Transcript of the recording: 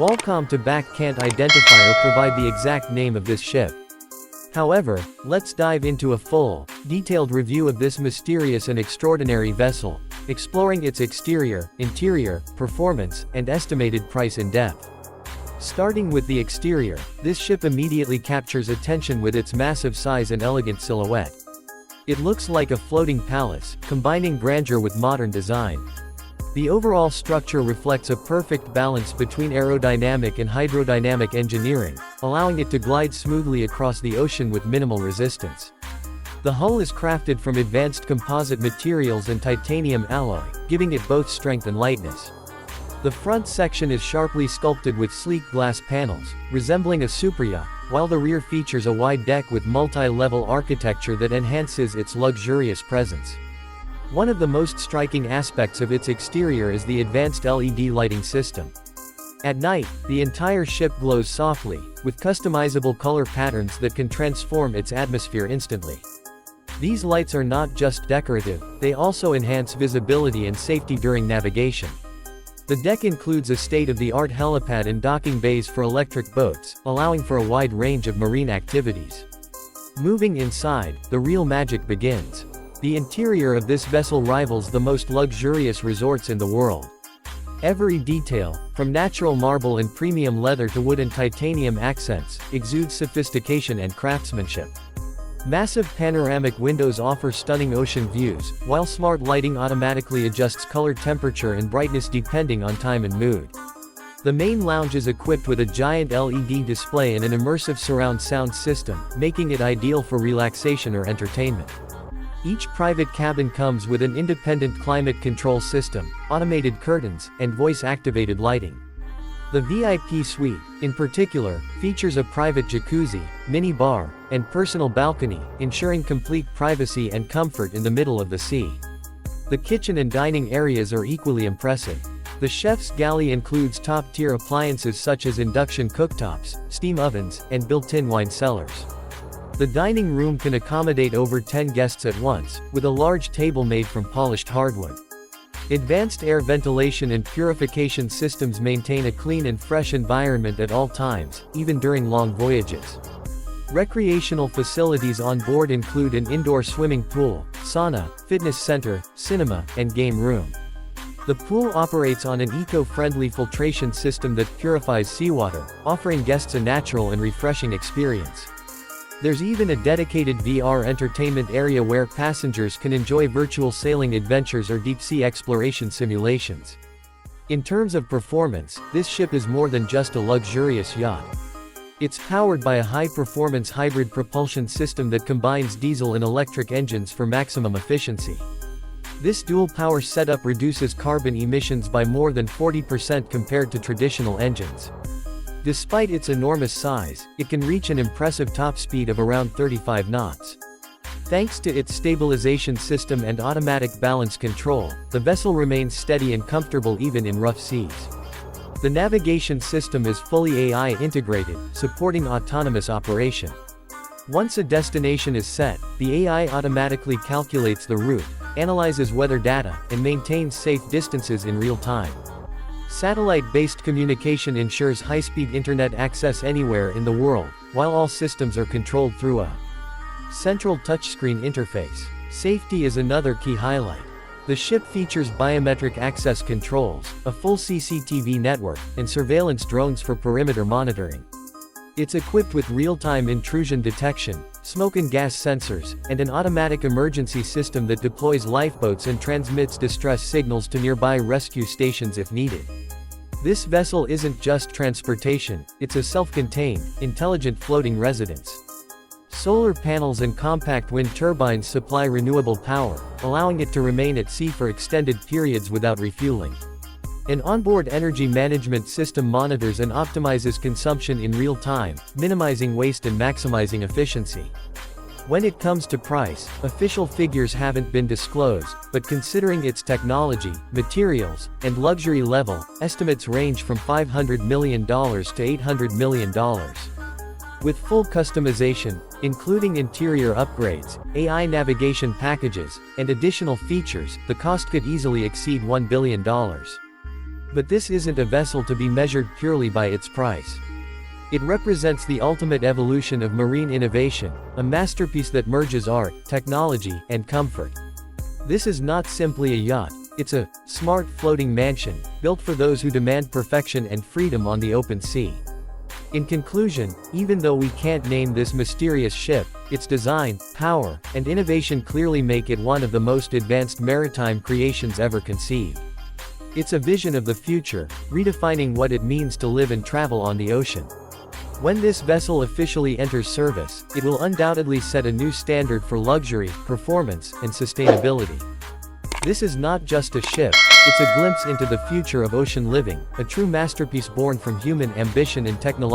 Qualcomm to back can't identify or provide the exact name of this ship. However, let's dive into a full, detailed review of this mysterious and extraordinary vessel, exploring its exterior, interior, performance, and estimated price in depth. Starting with the exterior, this ship immediately captures attention with its massive size and elegant silhouette. It looks like a floating palace, combining grandeur with modern design. The overall structure reflects a perfect balance between aerodynamic and hydrodynamic engineering, allowing it to glide smoothly across the ocean with minimal resistance. The hull is crafted from advanced composite materials and titanium alloy, giving it both strength and lightness. The front section is sharply sculpted with sleek glass panels, resembling a superyacht, while the rear features a wide deck with multi-level architecture that enhances its luxurious presence. One of the most striking aspects of its exterior is the advanced LED lighting system. At night, the entire ship glows softly, with customizable color patterns that can transform its atmosphere instantly. These lights are not just decorative, they also enhance visibility and safety during navigation. The deck includes a state-of-the-art helipad and docking bays for electric boats, allowing for a wide range of marine activities. Moving inside, the real magic begins. The interior of this vessel rivals the most luxurious resorts in the world. Every detail, from natural marble and premium leather to wood and titanium accents, exudes sophistication and craftsmanship. Massive panoramic windows offer stunning ocean views, while smart lighting automatically adjusts color temperature and brightness depending on time and mood. The main lounge is equipped with a giant LED display and an immersive surround sound system, making it ideal for relaxation or entertainment. Each private cabin comes with an independent climate control system, automated curtains, and voice-activated lighting. The VIP suite, in particular, features a private jacuzzi, mini bar, and personal balcony, ensuring complete privacy and comfort in the middle of the sea. The kitchen and dining areas are equally impressive. The chef's galley includes top-tier appliances such as induction cooktops, steam ovens, and built-in wine cellars. The dining room can accommodate over 10 guests at once, with a large table made from polished hardwood. Advanced air ventilation and purification systems maintain a clean and fresh environment at all times, even during long voyages. Recreational facilities on board include an indoor swimming pool, sauna, fitness center, cinema, and game room. The pool operates on an eco-friendly filtration system that purifies seawater, offering guests a natural and refreshing experience. There's even a dedicated VR entertainment area where passengers can enjoy virtual sailing adventures or deep-sea exploration simulations. In terms of performance, this ship is more than just a luxurious yacht. It's powered by a high-performance hybrid propulsion system that combines diesel and electric engines for maximum efficiency. This dual-power setup reduces carbon emissions by more than 40% compared to traditional engines. Despite its enormous size, it can reach an impressive top speed of around 35 knots. Thanks to its stabilization system and automatic balance control, the vessel remains steady and comfortable even in rough seas. The navigation system is fully AI integrated, supporting autonomous operation. Once a destination is set, the AI automatically calculates the route, analyzes weather data, and maintains safe distances in real time. Satellite-based communication ensures high-speed internet access anywhere in the world, while all systems are controlled through a central touchscreen interface. Safety is another key highlight. The ship features biometric access controls, a full CCTV network, and surveillance drones for perimeter monitoring. It's equipped with real-time intrusion detection, smoke and gas sensors, and an automatic emergency system that deploys lifeboats and transmits distress signals to nearby rescue stations if needed. This vessel isn't just transportation, it's a self-contained, intelligent floating residence. Solar panels and compact wind turbines supply renewable power, allowing it to remain at sea for extended periods without refueling. An onboard energy management system monitors and optimizes consumption in real time, minimizing waste and maximizing efficiency. When it comes to price, official figures haven't been disclosed, but considering its technology, materials, and luxury level, estimates range from $500 million to $800 million. With full customization, including interior upgrades, AI navigation packages, and additional features, the cost could easily exceed $1 billion. But this isn't a vessel to be measured purely by its price. It represents the ultimate evolution of marine innovation, a masterpiece that merges art, technology, and comfort. This is not simply a yacht, it's a smart floating mansion, built for those who demand perfection and freedom on the open sea. In conclusion, even though we can't name this mysterious ship, its design, power, and innovation clearly make it one of the most advanced maritime creations ever conceived. It's a vision of the future, redefining what it means to live and travel on the ocean. When this vessel officially enters service, it will undoubtedly set a new standard for luxury, performance, and sustainability. This is not just a ship, it's a glimpse into the future of ocean living, a true masterpiece born from human ambition and technological